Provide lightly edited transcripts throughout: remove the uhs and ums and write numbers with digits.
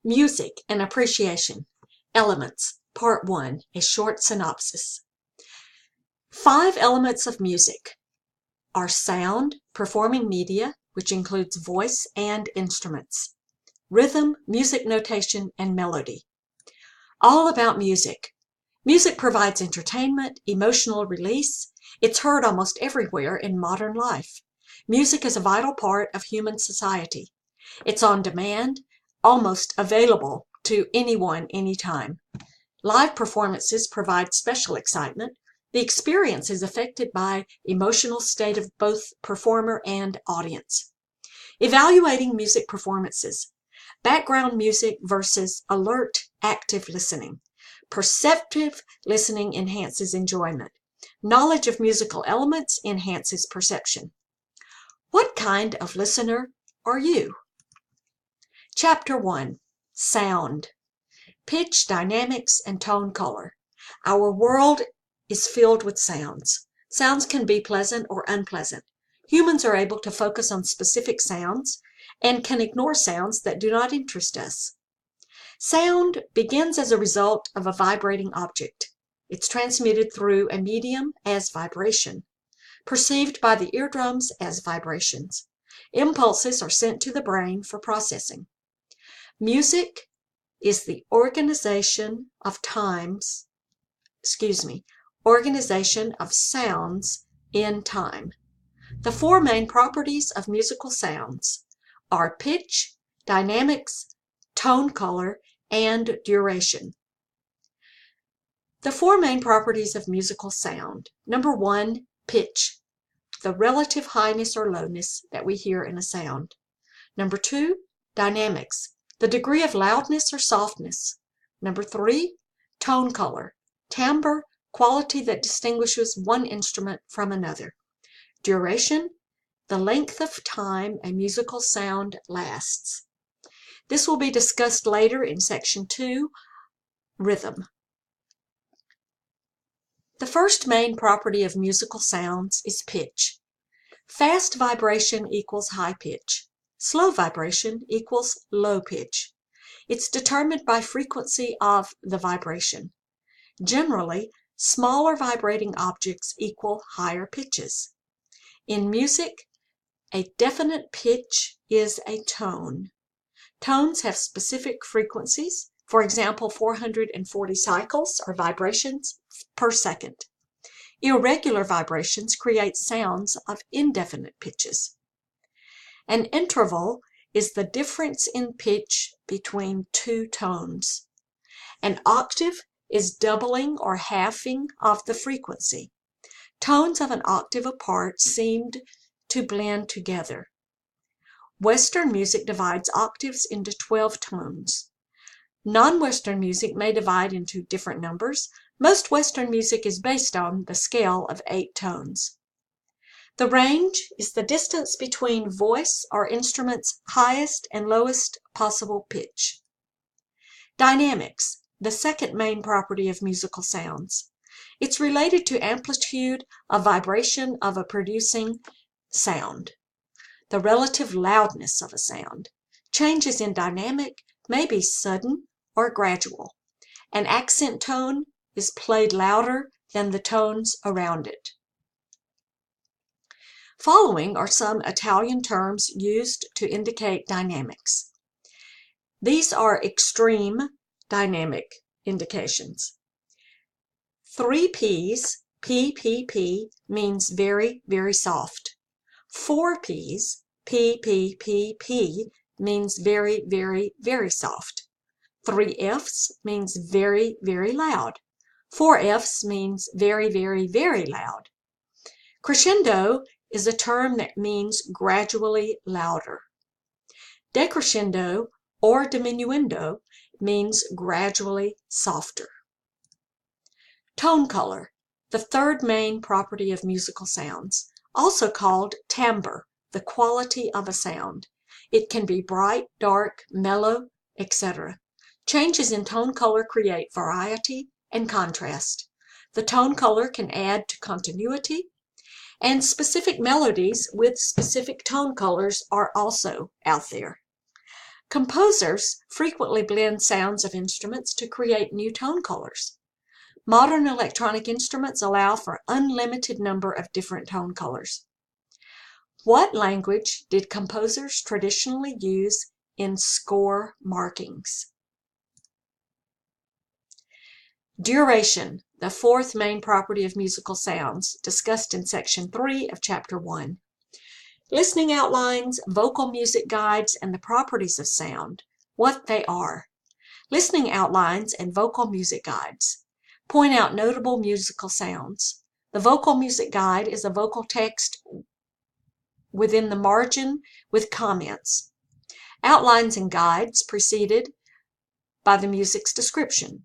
Music and Appreciation. Elements. Part 1. A short synopsis. 5 elements of music are sound, performing media, which includes voice and instruments, rhythm, music notation, and melody. All about music. Music provides entertainment, emotional release. It's heard almost everywhere in modern life. Music is a vital part of human society. It's on demand, almost available to anyone, anytime. Live performances provide special excitement. The experience is affected by emotional state of both performer and audience. Evaluating music performances. Background music versus alert, active listening. Perceptive listening enhances enjoyment. Knowledge of musical elements enhances perception. What kind of listener are you? Chapter 1. Sound. Pitch, dynamics, and tone color. Our world is filled with sounds. Sounds can be pleasant or unpleasant. Humans are able to focus on specific sounds and can ignore sounds that do not interest us. Sound begins as a result of a vibrating object. It's transmitted through a medium as vibration, perceived by the eardrums as vibrations. Impulses are sent to the brain for processing. Music is the organization of sounds in time. The 4 main properties of musical sounds are pitch, dynamics, tone color, and duration. The 4 main properties of musical sound. Number 1, pitch, the relative highness or lowness that we hear in a sound. Number 2, dynamics, the degree of loudness or softness. Number 3, tone color, timbre, quality that distinguishes one instrument from another. Duration, the length of time a musical sound lasts. This will be discussed later in Section 2, Rhythm. The first main property of musical sounds is pitch. Fast vibration equals high pitch. Slow vibration equals low pitch. It's determined by frequency of the vibration. Generally, smaller vibrating objects equal higher pitches. In music, a definite pitch is a tone. Tones have specific frequencies, for example, 440 cycles or vibrations per second. Irregular vibrations create sounds of indefinite pitches. An interval is the difference in pitch between 2 tones. An octave is doubling or halving of the frequency. Tones of an octave apart seemed to blend together. Western music divides octaves into 12 tones. Non-Western music may divide into different numbers. Most Western music is based on the scale of 8 tones. The range is the distance between voice or instrument's highest and lowest possible pitch. Dynamics, the second main property of musical sounds. It's related to amplitude of vibration of a producing sound, the relative loudness of a sound. Changes in dynamic may be sudden or gradual. An accent tone is played louder than the tones around it. Following are some Italian terms used to indicate dynamics. These are extreme dynamic indications. 3 P's, PPP, means very, very soft. 4 P's, PPPP, means very, very, very soft. 3 F's means very, very loud. 4 F's means very, very, very loud. Crescendo is a term that means gradually louder. Decrescendo or diminuendo means gradually softer. Tone color, the third main property of musical sounds, also called timbre, the quality of a sound. It can be bright, dark, mellow, etc. Changes in tone color create variety and contrast. The tone color can add to continuity, and specific melodies with specific tone colors are also out there. Composers frequently blend sounds of instruments to create new tone colors. Modern electronic instruments allow for an unlimited number of different tone colors. What language did composers traditionally use in score markings? Duration, the fourth main property of musical sounds, discussed in section 3 of chapter 1. Listening outlines, vocal music guides, and the properties of sound, what they are. Listening outlines and vocal music guides. Point out notable musical sounds. The vocal music guide is a vocal text within the margin with comments. Outlines and guides preceded by the music's description.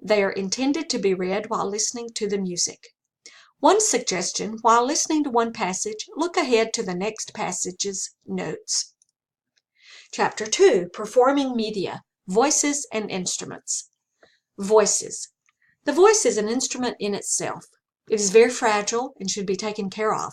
They are intended to be read while listening to the music. One suggestion, while listening to one passage, look ahead to the next passage's notes. Chapter 2, Performing Media, Voices and Instruments. Voices. The voice is an instrument in itself. It is very fragile and should be taken care of.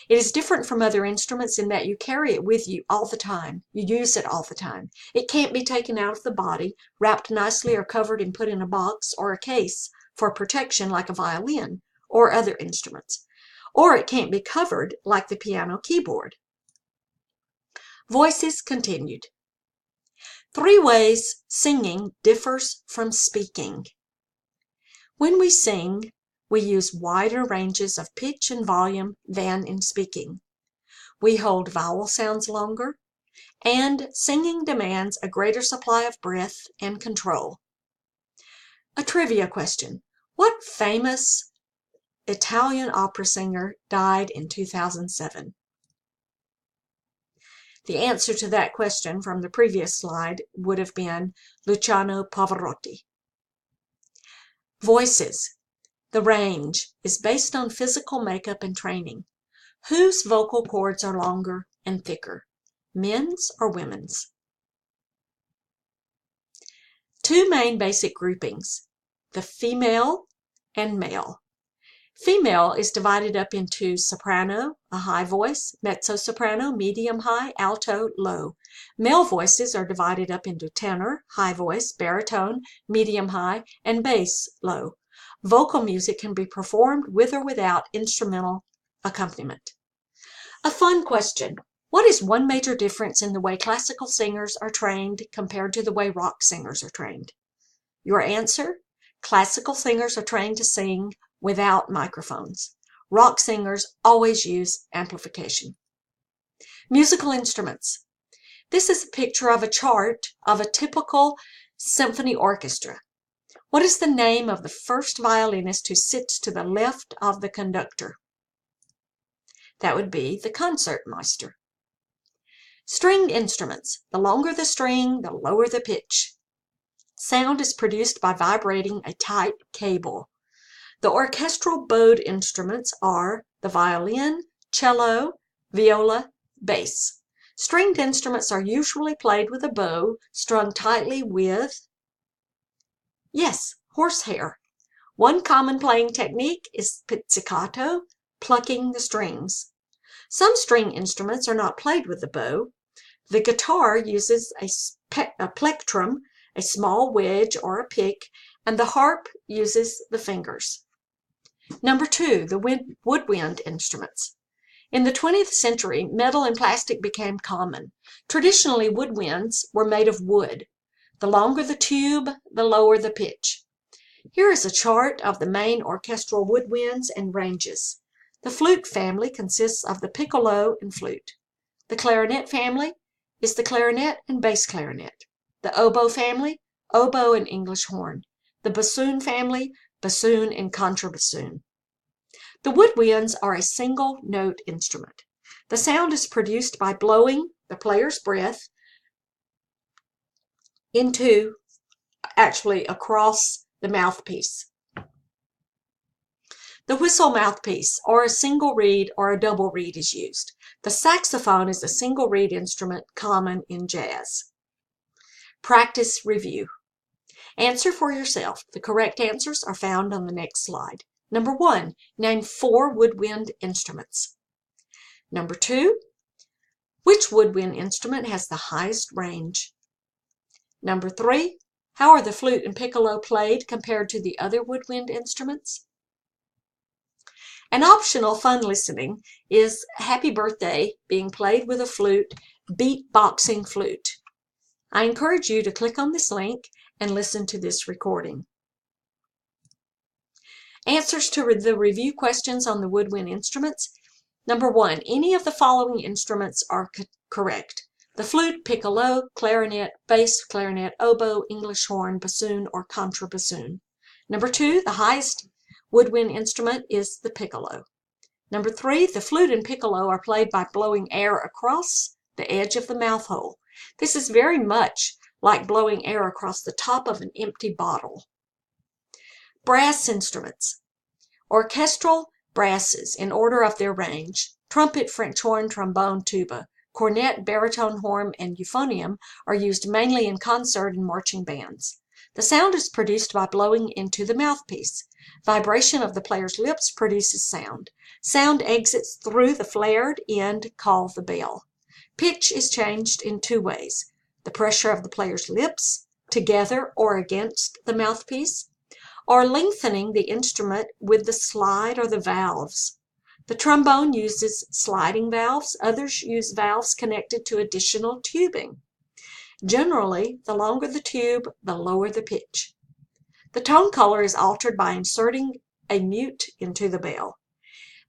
It is different from other instruments in that you carry it with you all the time. You use it all the time. It can't be taken out of the body, wrapped nicely or covered and put in a box or a case for protection like a violin or other instruments. Or it can't be covered like the piano keyboard. Voices continued. 3 ways singing differs from speaking. When we sing, we use wider ranges of pitch and volume than in speaking. We hold vowel sounds longer, and singing demands a greater supply of breath and control. A trivia question. What famous Italian opera singer died in 2007? The answer to that question from the previous slide would have been Luciano Pavarotti. Voices. The range is based on physical makeup and training. Whose vocal cords are longer and thicker, men's or women's? 2 main basic groupings, the female and male. Female is divided up into soprano, a high voice, mezzo-soprano, medium-high, alto, low. Male voices are divided up into tenor, high voice, baritone, medium-high, and bass, low. Vocal music can be performed with or without instrumental accompaniment. A fun question. What is one major difference in the way classical singers are trained compared to the way rock singers are trained? Your answer? Classical singers are trained to sing without microphones. Rock singers always use amplification. Musical instruments. This is a picture of a chart of a typical symphony orchestra. What is the name of the first violinist who sits to the left of the conductor? That would be the concertmeister. Stringed instruments. The longer the string, the lower the pitch. Sound is produced by vibrating a tight cable. The orchestral bowed instruments are the violin, cello, viola, bass. Stringed instruments are usually played with a bow strung tightly with, yes, horsehair. One common playing technique is pizzicato, plucking the strings. Some string instruments are not played with the bow. The guitar uses a plectrum, a small wedge or a pick, and the harp uses the fingers. Number 2, the woodwind instruments. In the 20th century, metal and plastic became common. Traditionally, woodwinds were made of wood. The longer the tube, the lower the pitch. Here is a chart of the main orchestral woodwinds and ranges. The flute family consists of the piccolo and flute. The clarinet family is the clarinet and bass clarinet. The oboe family, oboe and English horn. The bassoon family, bassoon and contrabassoon. The woodwinds are a single note instrument. The sound is produced by blowing the player's breath across the mouthpiece. The whistle mouthpiece, or a single reed or a double reed, is used. The saxophone is a single reed instrument common in jazz. Practice review. Answer for yourself. The correct answers are found on the next slide. Number 1, name 4 woodwind instruments. Number 2, Which woodwind instrument has the highest range? Number 3, how are the flute and piccolo played compared to the other woodwind instruments? An optional fun listening is Happy Birthday being played with a flute, beatboxing flute. I encourage you to click on this link and listen to this recording. Answers to the review questions on the woodwind instruments. Number 1, any of the following instruments are correct. The flute, piccolo, clarinet, bass clarinet, oboe, English horn, bassoon, or contrabassoon. Number 2, the highest woodwind instrument is the piccolo. Number 3, the flute and piccolo are played by blowing air across the edge of the mouth hole. This is very much like blowing air across the top of an empty bottle. Brass instruments. Orchestral brasses in order of their range. Trumpet, French horn, trombone, tuba. Cornet, baritone horn, and euphonium are used mainly in concert and marching bands. The sound is produced by blowing into the mouthpiece. Vibration of the player's lips produces sound. Sound exits through the flared end called the bell. Pitch is changed in 2 ways. The pressure of the player's lips, together or against the mouthpiece, or lengthening the instrument with the slide or the valves. The trombone uses sliding valves. Others use valves connected to additional tubing. Generally, the longer the tube, the lower the pitch. The tone color is altered by inserting a mute into the bell.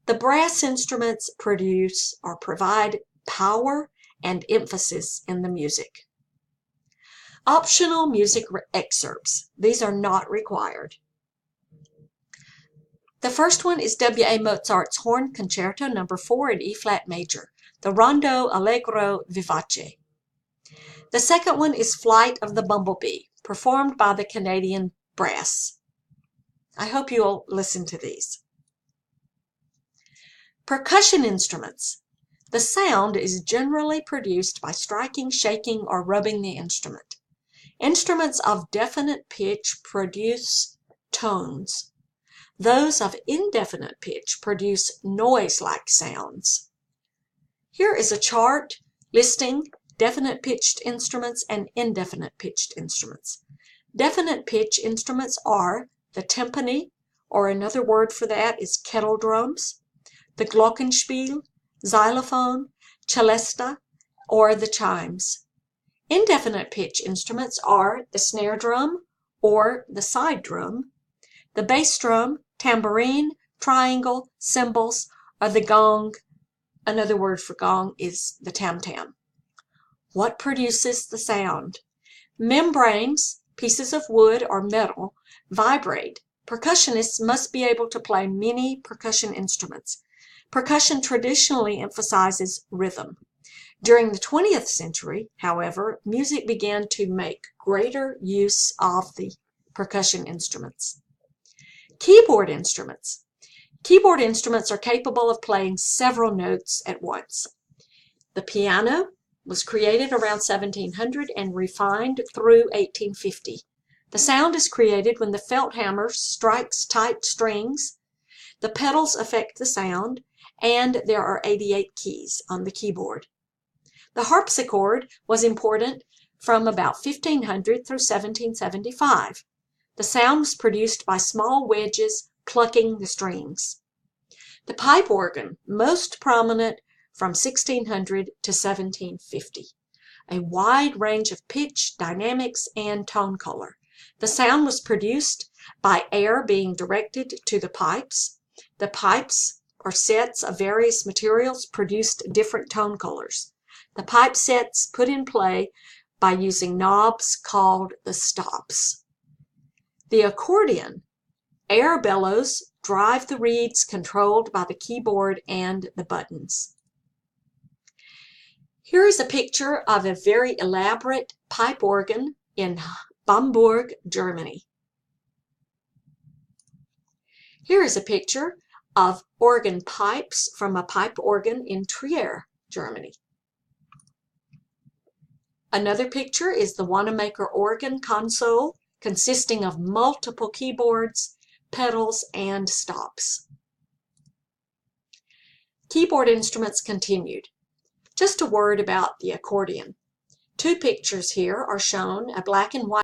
The brass instruments produce or provide power and emphasis in the music. Optional music excerpts. These are not required. The first one is W.A. Mozart's Horn Concerto No. 4 in E-flat major, the Rondo Allegro Vivace. The second one is Flight of the Bumblebee, performed by the Canadian Brass. I hope you'll listen to these. Percussion instruments. The sound is generally produced by striking, shaking, or rubbing the instrument. Instruments of definite pitch produce tones. Those of indefinite pitch produce noise-like sounds. Here is a chart listing definite pitched instruments and indefinite pitched instruments. Definite pitch instruments are the timpani, or another word for that is kettle drums, the glockenspiel, xylophone, celesta, or the chimes. Indefinite pitch instruments are the snare drum or the side drum, the bass drum, tambourine, triangle, cymbals, or the gong. Another word for gong is the tam-tam. What produces the sound? Membranes, pieces of wood or metal, vibrate. Percussionists must be able to play many percussion instruments. Percussion traditionally emphasizes rhythm. During the 20th century, however, music began to make greater use of the percussion instruments. Keyboard instruments. Keyboard instruments are capable of playing several notes at once. The piano was created around 1700 and refined through 1850. The sound is created when the felt hammer strikes tight strings. The pedals affect the sound, and there are 88 keys on the keyboard. The harpsichord was important from about 1500 through 1775. The sound was produced by small wedges plucking the strings. The pipe organ, most prominent from 1600 to 1750. A wide range of pitch, dynamics, and tone color. The sound was produced by air being directed to the pipes. The pipes, or sets of various materials, produced different tone colors. The pipe sets put in play by using knobs called the stops. The accordion, air bellows drive the reeds controlled by the keyboard and the buttons. Here is a picture of a very elaborate pipe organ in Bamberg, Germany. Here is a picture of organ pipes from a pipe organ in Trier, Germany. Another picture is the Wanamaker organ console, consisting of multiple keyboards, pedals, and stops. Keyboard instruments continued. Just a word about the accordion. Two pictures here are shown, a black and white